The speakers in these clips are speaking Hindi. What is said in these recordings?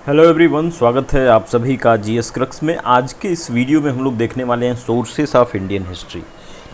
हेलो एवरीवन, स्वागत है आप सभी का जीएस क्रक्स में। आज के इस वीडियो में हम लोग देखने वाले हैं सोर्सेस ऑफ इंडियन हिस्ट्री।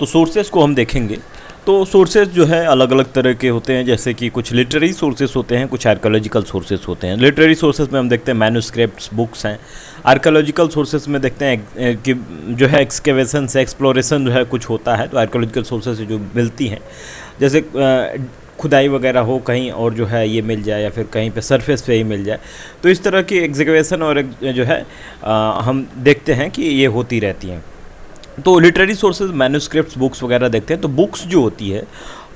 तो सोर्सेस को हम देखेंगे तो सोर्सेस जो है अलग अलग तरह के होते हैं, जैसे कि कुछ लिटरेरी सोर्सेस होते हैं, कुछ आर्कोलॉजिकल सोर्सेस होते हैं। लिटरेरी सोर्सेस में हम देखते हैं मैन्यूस्क्रिप्ट्स, बुक्स हैं। आर्कोलॉजिकल सोर्सेस में देखते हैं कि जो है एक्सकेवेशन से एक्सप्लोरेशन जो है कुछ होता है, तो आर्कोलॉजिकल सोर्सेस जो मिलती हैं, जैसे खुदाई वगैरह हो कहीं और जो है ये मिल जाए, या फिर कहीं पे सरफेस पे ही मिल जाए। तो इस तरह की एग्जीक्यूशन और जो है हम देखते हैं कि ये होती रहती हैं। तो लिटरेरी सोर्सेज मैन्यूस्क्रिप्ट्स, बुक्स वगैरह देखते हैं। तो बुक्स जो होती है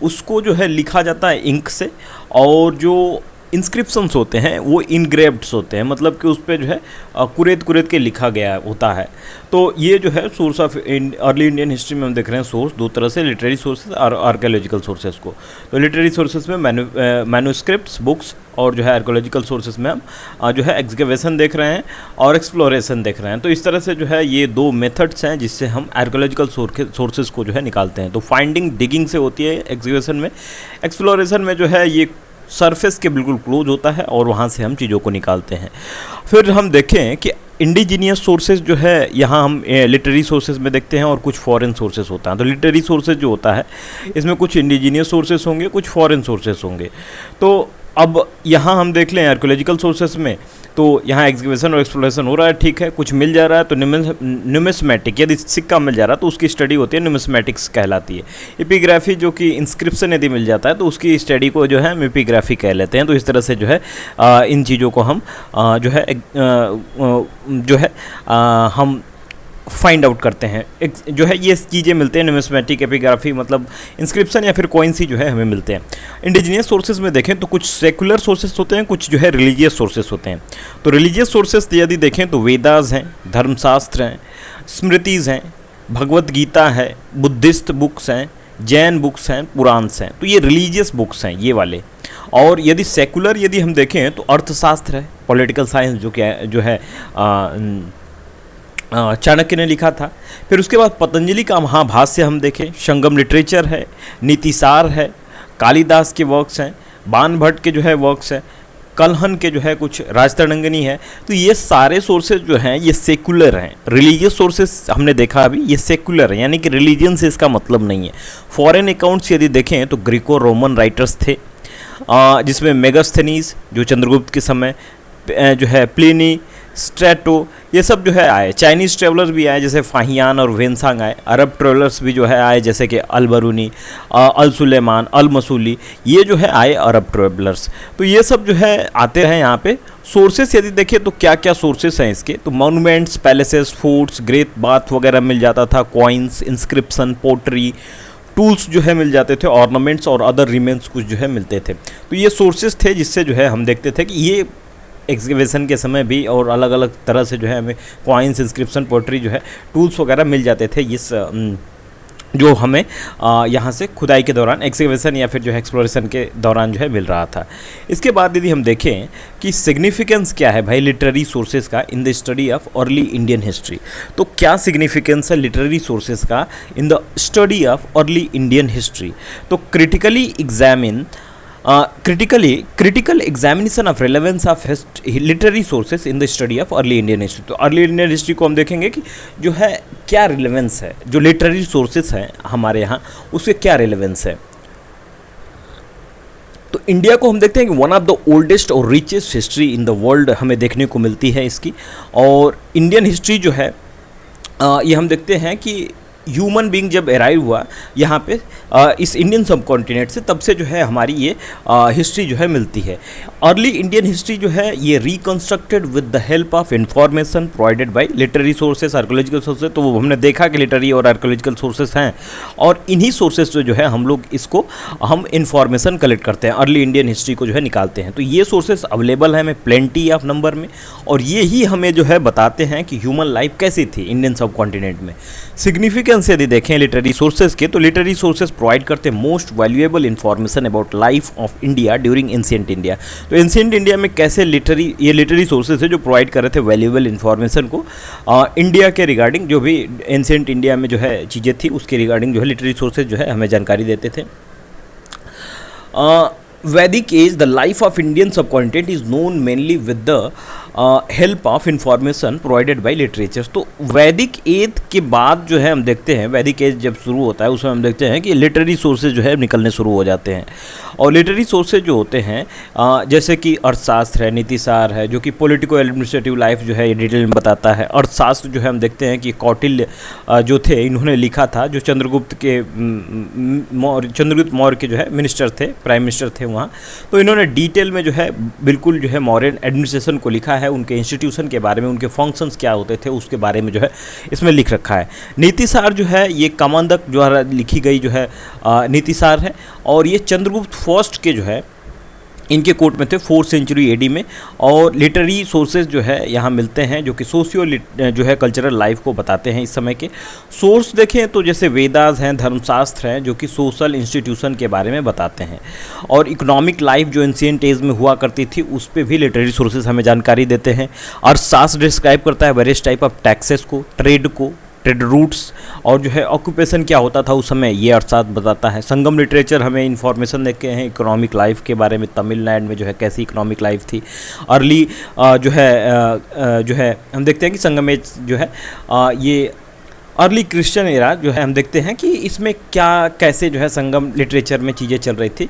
उसको जो है लिखा जाता है इंक से, और जो इंस्क्रिप्शंस होते हैं वो इनग्रेव्ड्स होते हैं, मतलब कि उस पर जो है कुरेद कुरेद के लिखा गया होता है। तो ये जो है source of early Indian history में हम देख रहे हैं सोर्स दो तरह से, लिटरेरी सोर्सेज और आर्कोलॉजिकल सोर्सेज को। तो लिटरेरी सोर्सेज में मैन्यूस्क्रिप्ट्स, बुक्स, और जो है आर्कोलॉजिकल सोर्सेज में हम जो है एक्सकेवेशन देख रहे हैं और एक्सप्लोरेशन देख रहे हैं। तो इस तरह से जो है ये दो मेथड्स हैं जिससे हम आर्कोलॉजिकल सोर्सेज को जो है निकालते हैं। तो फाइंडिंग डिगिंग से होती है एक्सकेवेशन में। एक्सप्लोरेशन में जो है ये सरफेस के बिल्कुल क्लोज होता है और वहाँ से हम चीज़ों को निकालते हैं। फिर हम देखें कि इंडिजीनियस सोर्सेज जो है यहाँ हम लिटरेरी सोर्सेज में देखते हैं और कुछ फॉरेन सोर्सेज होता है। तो लिटरेरी सोर्सेज जो होता है इसमें कुछ इंडिजीनियस सोर्सेज होंगे, कुछ फॉरेन सोर्सेज होंगे। तो अब यहाँ हम देख लें आर्कोलॉजिकल सोर्सेज में, तो यहाँ एक्सकेवेशन और एक्सप्लोरेशन हो रहा है, ठीक है, कुछ मिल जा रहा है। तो न्यूमिस्मेटिक, यदि सिक्का मिल जा रहा है तो उसकी स्टडी होती है, न्यूमिस्मेटिक्स कहलाती है। एपिग्राफी, जो कि इंस्क्रिप्शन यदि मिल जाता है तो उसकी स्टडी को जो है हम एपिग्राफी कह लेते हैं। तो इस तरह से जो है इन चीज़ों को हम हम फाइंड आउट करते हैं। एक जो है ये चीज़ें मिलते हैं, न्यूमिस्मेटिक, एपिग्राफी, मतलब इंस्क्रिप्शन या फिर कॉइन्स ही जो है हमें मिलते हैं। इंडिजीनियस सोर्सेज में देखें तो कुछ सेकुलर सोर्सेज होते हैं, कुछ जो है रिलीजियस सोर्सेज होते हैं। तो रिलीजियस सोर्सेज यदि देखें तो वेदास हैं, धर्मशास्त्र हैं, स्मृतिज़ हैं, भगवत गीता है, बुद्धिस्ट बुक्स हैं, जैन बुक्स हैं, पुराण्स हैं। तो ये रिलीजियस बुक्स हैं ये वाले। और यदि सेकुलर यदि हम देखें तो अर्थशास्त्र है, पॉलिटिकल साइंस जो है चाणक्य ने लिखा था। फिर उसके बाद पतंजलि का महाभाष्य हम देखें, संगम लिटरेचर है, नीतिसार है, कालिदास के वर्क्स हैं, बाण भट्ट के जो है वर्क्स हैं, कलहन के जो है कुछ राजतरंगिणी है। तो ये सारे सोर्सेज जो हैं ये सेकुलर हैं। रिलीजियस सोर्सेज हमने देखा अभी, ये सेकुलर है, यानी कि रिलीजन से इसका मतलब नहीं है। फॉरेन अकाउंट्स यदि देखें तो ग्रीको रोमन राइटर्स थे, जिसमें मेगास्थनीज जो चंद्रगुप्त के समय जो है, प्लिनी, स्ट्रेटो, ये सब जो है आए। चाइनीज़ ट्रेवलर्स भी आए, जैसे फाहियान और वेनसांग आए। अरब ट्रेवलर्स भी जो है आए, जैसे कि अल बरूनी, अल सुलेमान, अल मसूली, ये जो है आए अरब ट्रेवलर्स। तो ये सब जो है आते हैं यहाँ पे। सोर्सेस यदि देखें तो क्या क्या सोर्सेस हैं इसके, तो monuments, palaces, forts, great bath वगैरह मिल जाता था, कॉइन्स, इंस्क्रिप्शन, पोट्री, टूल्स जो है मिल जाते थे, ऑर्नामेंट्स और अदर रिमेन्स कुछ जो है मिलते थे। तो ये सोर्सेस थे जिससे जो है हम देखते थे कि ये एक्सकेवेशन के समय भी और अलग अलग तरह से जो है हमें कॉइन्स, इंस्क्रिप्शन, पोट्री जो है टूल्स वगैरह मिल जाते थे, इस जो हमें यहाँ से खुदाई के दौरान, एक्सकेवेशन या फिर जो है एक्सप्लोरेशन के दौरान जो है मिल रहा था। इसके बाद यदि हम देखें कि सिग्निफिकेंस क्या है भाई लिटरेरी सोर्सेज का in the study of early Indian history, तो क्या सिग्निफिकेंस है लिटरेरी सोर्सेज का in the study of early Indian history. तो critical examination of relevance of literary sources in the study of early Indian history। तो अर्ली इंडियन हिस्ट्री को हम देखेंगे कि जो है क्या रिलेवेंस है, जो लिटरेरी सोर्सेस हैं हमारे यहाँ उसके क्या रिलेवेंस है। तो इंडिया को हम देखते हैं कि वन ऑफ द ओल्डेस्ट और richest history in the world हमें देखने को मिलती है इसकी। और इंडियन हिस्ट्री जो है ये हम देखते हैं कि ह्यूमन बीइंग जब अराइव हुआ यहाँ पे इस इंडियन सब कॉन्टिनेंट से, तब से जो है हमारी ये हिस्ट्री जो है मिलती है। अर्ली इंडियन हिस्ट्री जो है ये reconstructed with the help of information provided by literary sources, archaeological sources. तो वो हमने देखा कि लिटरेरी और आर्कोलॉजिकल सोर्सेस हैं, और इन्हीं सोर्सेस से जो है हम लोग इसको हम इंफॉर्मेशन कलेक्ट करते हैं, अर्ली इंडियन हिस्ट्री को जो है निकालते हैं। तो ये सोर्सेस अवेलेबल है हमें प्लेंटी ऑफ नंबर में, और ये ही हमें जो है बताते हैं कि ह्यूमन लाइफ कैसी थी इंडियन सब कॉन्टिनेंट में। सिग्निफिकेंस यदि देखें लिटरेरी सोर्सेज के, तो लिटरेरी सोर्सेज प्रोवाइड करते हैं most valuable information about life of India during ancient India. तो एंशिएंट इंडिया में कैसे लिटरेरी सोर्सेज है जो प्रोवाइड कर रहे थे वैल्यूएबल इन्फॉर्मेशन को इंडिया के रिगार्डिंग, जो भी एंशिएंट इंडिया में जो है चीज़ें थी उसके रिगार्डिंग जो है लिटरेरी सोर्सेज जो है हमें जानकारी देते थे। Vedic age, the life of Indian subcontinent is known mainly with the help of information provided bye literatures. तो वैदिक एज के बाद जो है हम देखते हैं, वैदिक एज जब शुरू होता है उसमें हम देखते हैं कि लिटरेरी सोर्सेज जो है निकलने शुरू हो जाते हैं। और लिटरेरी सोर्सेज जो होते हैं जैसे कि अर्थशास्त्र है, नीतिसार है, जो कि पॉलिटिको एडमिनिस्ट्रेटिव लाइफ जो है ये डिटेल में बताता है। अर्थशास्त्र जो है हम देखते हैं कि कौटिल्य जो थे इन्होंने लिखा था, जो चंद्रगुप्त मौर्य के जो है मिनिस्टर थे, प्राइम मिनिस्टर थे वहाँ। तो इन्होंने डिटेल में जो है बिल्कुल जो है मौर्यन एडमिनिस्ट्रेशन को लिखा है, उनके इंस्टीट्यूशन के बारे में, उनके फंक्शंस क्या होते थे उसके बारे में जो है इसमें लिख रखा है। नीतिसार जो है ये कामांदक द्वारा लिखी गई जो है नीतिसार है, और ये चंद्रगुप्त फर्स्ट के जो है इनके कोर्ट में थे 4th सेंचुरी एडी में। और लिटरेरी सोर्सेज जो है यहाँ मिलते हैं जो कि सोशियो जो है कल्चरल लाइफ को बताते हैं। इस समय के सोर्स देखें तो जैसे वेदास हैं, धर्मशास्त्र हैं, जो कि सोशल इंस्टीट्यूशन के बारे में बताते हैं। और इकोनॉमिक लाइफ जो एंशिएंट एज में हुआ करती थी उस पर भी लिटरेरी सोर्सेज हमें जानकारी देते हैं। अर्थशास्त्र डिस्क्राइब करता है वेरियस टाइप ऑफ टैक्सेस को, ट्रेड रूट्स, और जो है ऑक्यूपेशन क्या होता था उस समय ये अर्थशास्त्र बताता है। संगम लिटरेचर हमें इन्फॉर्मेशन देते हैं इकोनॉमिक लाइफ के बारे में, तमिलनाडु में जो है कैसी इकोनॉमिक लाइफ थी। अर्ली जो है हम देखते हैं कि संगम एज जो है ये अर्ली क्रिश्चियन एरा जो है हम देखते हैं कि इसमें क्या कैसे जो है संगम लिटरेचर में चीज़ें चल रही थी,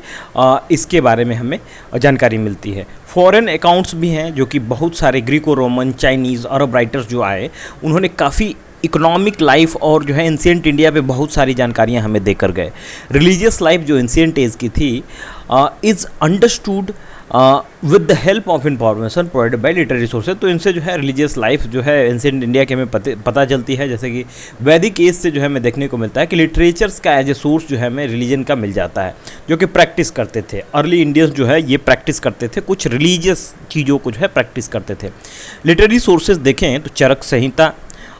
इसके बारे में हमें जानकारी मिलती है। फॉरेन अकाउंट्स भी हैं जो कि बहुत सारे ग्रीको रोमन, चाइनीज़, अरब राइटर्स जो आए उन्होंने काफ़ी इकोनॉमिक लाइफ और जो है एंशिएंट इंडिया पे बहुत सारी जानकारियां हमें देकर गए। रिलीजियस लाइफ जो एंशिएंट एज की थी is understood with the help of information provided by literary sources. तो इनसे जो है रिलीजियस लाइफ जो है एंशिएंट इंडिया के हमें पता चलती है। जैसे कि वैदिक एज से जो है हमें देखने को मिलता है कि लिटरेचर्स का एज ए सोर्स जो है हमें रिलीजन का मिल जाता है, जो कि प्रैक्टिस करते थे। अर्ली इंडियंस जो है ये प्रैक्टिस करते थे, कुछ रिलीजियस चीज़ों को जो है प्रैक्टिस करते थे। लिटरेरी सोर्सेज देखें तो चरक संहिता,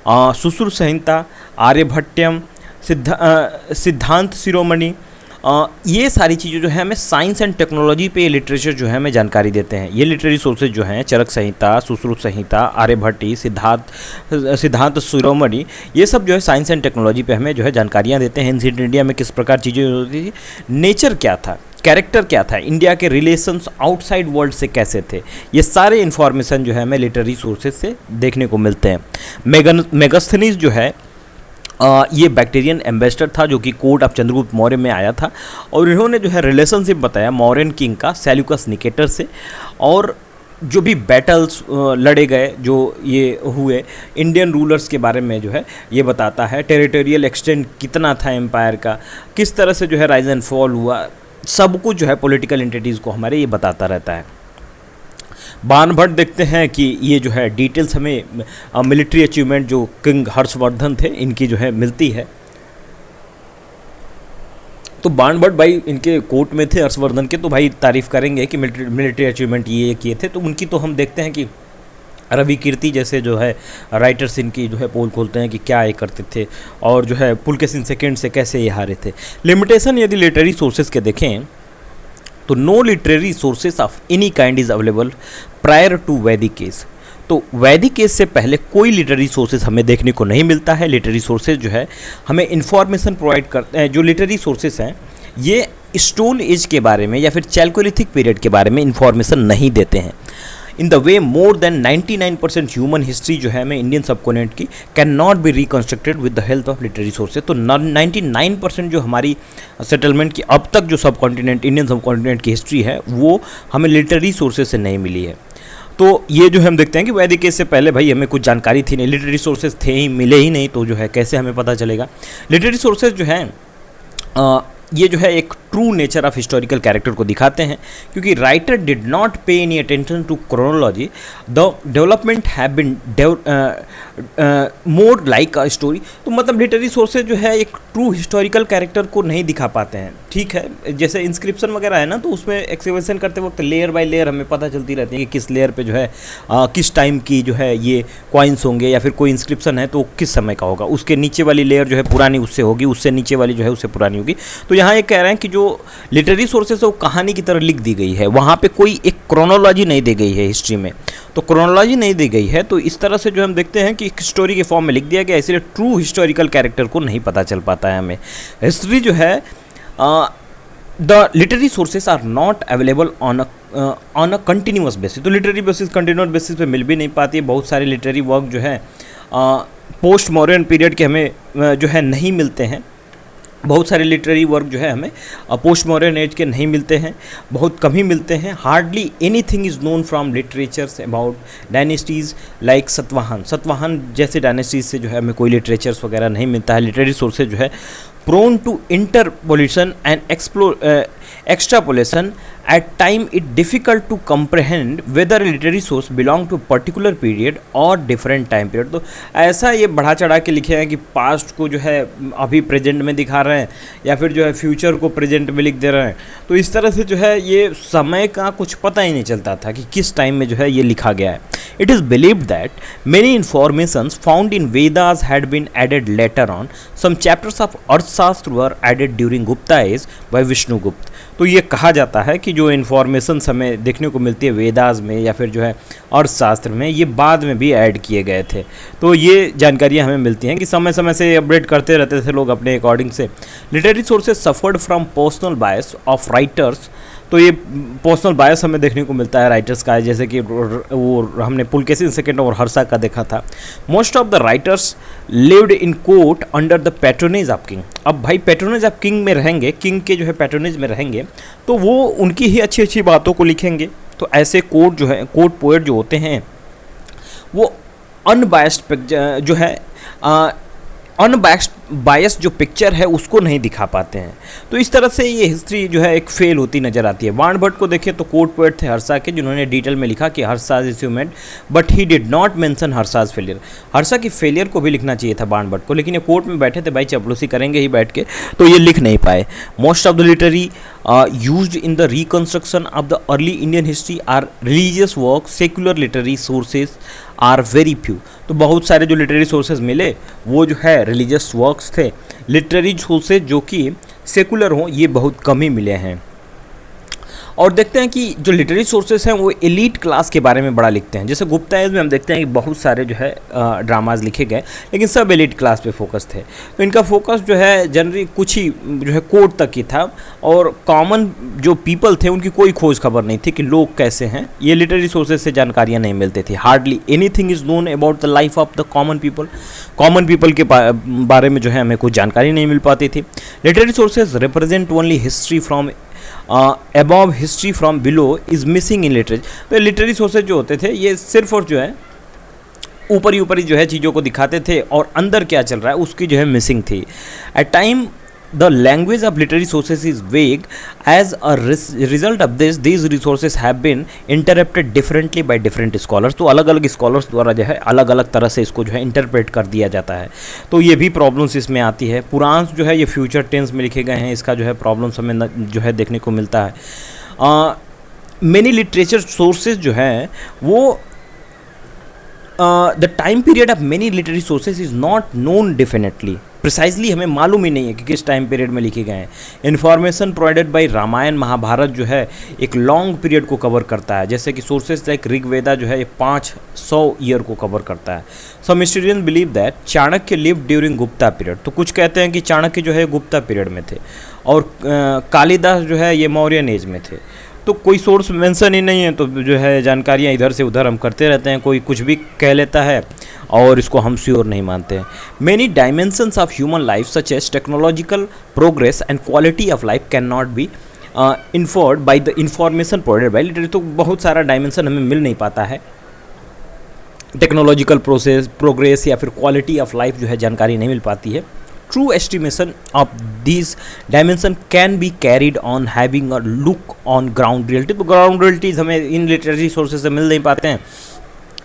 सुश्रुत संहिता, आर्यभट्टयम, सिद्धांत शिरोमणि, ये सारी चीज़ें जो है हमें साइंस एंड टेक्नोलॉजी पे लिटरेचर जो है हमें जानकारी देते हैं। ये लिटरेरी सोर्सेज जो हैं चरक संहिता, सुश्रुत संहिता, आर्यभट्टी, सिद्धांत शिरोमणि, ये सब जो है साइंस एंड टेक्नोलॉजी पे हमें जो है जानकारियाँ देते हैं। एंशिएंट इंडिया में किस प्रकार चीज़ें होती थी, नेचर क्या था, कैरेक्टर क्या था, इंडिया के रिलेशंस आउटसाइड वर्ल्ड से कैसे थे, ये सारे इन्फॉर्मेशन जो है हमें लिटरेरी सोर्सेज से देखने को मिलते हैं। मेगास्थनीज जो है ये बैक्टीरियन एम्बेसडर था जो कि कोर्ट ऑफ चंद्रगुप्त मौर्य में आया था, और इन्होंने जो है रिलेशनशिप बताया मौर्यन किंग का सेल्यूकस निकेटर से। और जो भी बैटल्स लड़े गए जो ये हुए इंडियन रूलर्स के बारे में जो है ये बताता है। टेरिटोरियल एक्सटेंट कितना था एम्पायर का, किस तरह से जो है राइज एंड फॉल हुआ, सब कुछ जो है पॉलिटिकल एंटिटीज़ को हमारे ये बताता रहता है। बाणभट्ट देखते हैं कि ये जो है डिटेल्स हमें मिलिट्री अचीवमेंट जो किंग हर्षवर्धन थे इनकी जो है मिलती है। तो बाणभट्ट भाई इनके कोर्ट में थे हर्षवर्धन के, तो भाई तारीफ़ करेंगे कि मिलिट्री अचीवमेंट ये किए थे। तो उनकी तो हम देखते हैं कि रवि कीर्ति जैसे जो है राइटर्स इनकी जो है पोल खोलते हैं कि क्या ये करते थे, और जो है पुलकेशिन सेकेंड से कैसे ये हारे थे। लिमिटेशन यदि लिटरेरी सोर्सेज के देखें तो no literary sources of any kind is available prior to Vedic age. तो वैदिक एज से पहले कोई लिटरेरी सोर्सेज हमें देखने को नहीं मिलता है। लिटरेरी सोर्सेज जो है हमें इन्फॉर्मेशन प्रोवाइड करते हैं। जो लिटरेरी सोर्सेज हैं ये स्टोन एज के बारे में या फिर चैल्कोलिथिक पीरियड के बारे में इन्फॉर्मेशन नहीं देते हैं। In the way more than 99% human history जो है हमें इंडियन सबकॉन्टिनेंट की can not B reconstructed with the help of literary sources. तो 99% जो हमारी सेटलमेंट की अब तक जो सबकॉन्टिनेंट इंडियन सबकॉन्टिनेंट की हिस्ट्री है वो हमें लिटरेरी सोर्सेज से नहीं मिली है। तो ये जो हम देखते हैं कि वैदिक एज से पहले भाई हमें कुछ जानकारी थी नहीं, लिटरेरी सोर्सेज थे ही, मिले ही नहीं, तो जो है कैसे हमें पता चलेगा। लिटरेरी सोर्सेज जो हैं ये जो है एक true nature of historical character को दिखाते हैं, क्योंकि writer did not pay any attention to chronology, the development have been more like a story. तो मतलब लिटरेरी सोर्सेज जो है एक ट्रू हिस्टोरिकल कैरेक्टर को नहीं दिखा पाते हैं। ठीक है, जैसे इंस्क्रिप्शन वगैरह है ना, तो उसमें एक्सकेवेशन करते वक्त लेयर बाय लेयर हमें पता चलती रहती है कि किस लेयर पे जो है किस टाइम की जो है ये कॉइन्स होंगे, या फिर कोई इंस्क्रिप्शन है तो किस समय का होगा, उसके नीचे वाली लेयर जो है पुरानी उससे होगी, उससे नीचे वाली जो है उससे पुरानी होगी। तो यहाँ ये कह रहे हैं कि जो लिटरेरी सोर्सेस है वो कहानी की तरह लिख दी गई है, वहाँ पे कोई एक क्रोनोलॉजी नहीं दी गई है हिस्ट्री में। तो क्रोनोलॉजी नहीं दी गई है, तो इस तरह से जो हम देखते हैं कि एक स्टोरी के फॉर्म में लिख दिया गया, इसलिए ट्रू हिस्टोरिकल कैरेक्टर को नहीं पता चल पाता है हमें। हिस्ट्री जो है the literary sources are not available on a on a continuous basis. तो लिटरेरी बेसिस कंटिन्यूस बेसिस पे मिल भी नहीं पाती है। बहुत सारे लिटरेरी वर्क जो है पोस्ट मॉडर्न पीरियड के हमें जो है नहीं मिलते हैं। बहुत सारे लिटरेरी वर्क जो है हमें पोस्ट मॉडर्न एज के नहीं मिलते हैं, बहुत कम ही मिलते हैं। Hardly anything is known from literatures about dynasties like Satavahana जैसे डायनेस्टीज से जो है हमें कोई लिटरेचर्स वगैरह नहीं मिलता है। लिटरेरी सोर्सेज जो है prone to interpolation and extrapolation, at time it difficult to comprehend whether a literary source belong to a particular period or different time period। तो ऐसा ये बढ़ा चढ़ा के लिखे हैं कि पास्ट को जो है अभी प्रेजेंट में दिखा रहे हैं या फिर जो है फ्यूचर को प्रेजेंट में लिख दे रहे हैं। तो इस तरह से जो है ये समय का कुछ पता ही नहीं चलता था कि किस टाइम में जो है ये लिखा गया है। It is believed that many informations found in Vedas had been added later on. Some chapters of Arthashastra were added during Gupta age by Vishnugupta। तो ये कहा जाता है कि जो इन्फॉर्मेशन हमें देखने को मिलती है वेदास में या फिर जो है अर्थशास्त्र में, ये बाद में भी ऐड किए गए थे। तो ये जानकारियाँ हमें मिलती हैं कि समय समय से अपडेट करते रहते थे लोग अपने अकॉर्डिंग से। Literary sources suffered from personal bias of writers. तो ये पर्सनल बायस हमें देखने को मिलता है राइटर्स का, जैसे कि वो हमने पुलकेशिन सेकंड और हर्षा का देखा था। Most of the writers lived in court under the patronage of king. अब भाई पैट्रोनेज ऑफ किंग में रहेंगे, किंग के जो है पैट्रोनेज में रहेंगे, तो वो उनकी ही अच्छी अच्छी बातों को लिखेंगे। तो ऐसे कोर्ट जो है, कोर्ट पोएट जो होते हैं वो अनबायस्ड जो है अनबायस जो पिक्चर है उसको नहीं दिखा पाते हैं। तो इस तरह से ये हिस्ट्री जो है एक फेल होती नज़र आती है। बाण भट्ट को देखें तो कोर्ट पोएट थे हर्षा के, जिन्होंने डिटेल में लिखा कि Harsha's achievement but he did not mention Harsha's failure. Harsha की फेलियर को भी लिखना चाहिए था बाण भट्ट को, लेकिन ये कोर्ट में बैठे थे भाई, चपलूसी करेंगे ही बैठ के, तो ये लिख नहीं पाए। Most of the literary used in the reconstruction of the early Indian history are religious work, secular literary sources are very few. तो बहुत सारे जो लिटरेरी सोर्सेज मिले वो जो है रिलीजियस वर्क्स थे। लिटरेरी सोर्सेज जो कि सेकुलर हों ये बहुत कम ही मिले हैं। और देखते हैं कि जो लिटरेरी सोर्सेस हैं वो एलीट क्लास के बारे में बड़ा लिखते हैं। जैसे गुप्ता एज में हम देखते हैं कि बहुत सारे जो है ड्रामाज लिखे गए, लेकिन सब एलीट क्लास पे फोकस थे। तो इनका फोकस जो है जनरली कुछ ही जो है कोर्ट तक ही था, और कॉमन जो पीपल थे उनकी कोई खोज खबर नहीं थी कि लोग कैसे हैं। ये लिटरेरी सोर्सेज से जानकारियाँ नहीं मिलती थी। Hardly anything is known about the life of the common people. Common people के बारे में जो है हमें कोई जानकारी नहीं मिल पाती थी। Literary sources represent only history from above, history from below is missing in literature. तो लिटरेरी सोर्सेज जो होते थे ये सिर्फ और जो है ऊपर ही जो है चीज़ों को दिखाते थे, और अंदर क्या चल रहा है उसकी जो है मिसिंग थी। At time the language of literary sources is vague. As a result of this these resources have been interpreted differently by different scholars. तो अलग अलग स्कॉलर्स द्वारा जो है अलग अलग तरह से इसको जो है इंटरप्रेट कर दिया जाता है। तो ये भी प्रॉब्लम्स इसमें आती है। पुराण जो है ये फ्यूचर टेंस में लिखे गए हैं, इसका जो है प्रॉब्लम्स हमें जो है देखने को मिलता है। मेनी लिटरेचर सोर्सेज जो है वो the time period of many literary sources is not known definitely. Precisely हमें मालूम ही नहीं है कि किस टाइम पीरियड में लिखे गए हैं। Information provided by Ramayana Mahabharata जो है एक लॉन्ग पीरियड को कवर करता है, जैसे कि सोर्सेज लाइक ऋग्वेदा जो है ये 500 ईयर को कवर करता है। Some historian believe that Chanakya live during Gupta period. तो कुछ कहते हैं कि चाणक्य जो है गुप्ता पीरियड में थे, और कालिदास जो है ये मौर्यन एज में थे। तो कोई सोर्स मेंशन ही नहीं है, तो जो है जानकारियाँ इधर से उधर हम करते रहते हैं, कोई कुछ भी कह लेता है और इसको हम श्योर नहीं मानते हैं। Many dimensions of human life such as technological progress and quality of life can not be inferred by the information provided by literary. तो बहुत सारा डायमेंशन हमें मिल नहीं पाता है, टेक्नोलॉजिकल प्रोग्रेस या फिर क्वालिटी ऑफ लाइफ जो है जानकारी नहीं मिल पाती है। True estimation of these dimension can be carried on having a look on ground reality। तो ग्राउंड रियलिटीज़ हमें इन लिटरेरी सोर्सेज से मिल नहीं पाते हैं,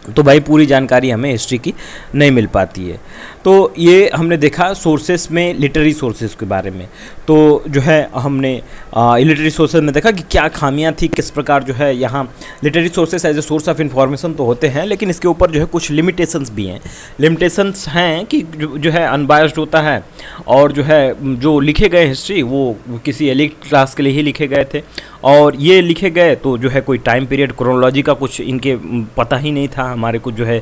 तो भाई पूरी जानकारी हमें हिस्ट्री की नहीं मिल पाती है। तो ये हमने देखा सोर्सेस में लिटरेरी सोर्सेज के बारे में। तो जो है हमने लिटरेरी सोर्सेज में देखा कि क्या खामियां थी, किस प्रकार जो है यहाँ literary sources as a source of information तो होते हैं, लेकिन इसके ऊपर जो है कुछ लिमिटेशंस भी हैं। लिमिटेशंस हैं कि जो है अनबायस्ड होता है, और जो है जो लिखे गए हिस्ट्री वो किसी एलीट क्लास के लिए ही लिखे गए थे, और ये लिखे गए तो जो है कोई टाइम पीरियड क्रोनोलॉजी का कुछ इनके पता ही नहीं था। हमारे को जो है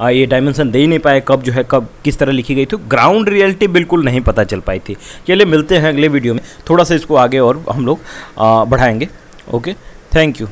ये डायमेंशन दे ही नहीं पाए कब जो है कब किस तरह लिखी गई थी। ग्राउंड रियलिटी बिल्कुल नहीं पता चल पाई थी। चलिए मिलते हैं अगले वीडियो में, थोड़ा सा इसको आगे और हम लोग बढ़ाएंगे। Okay, thank you.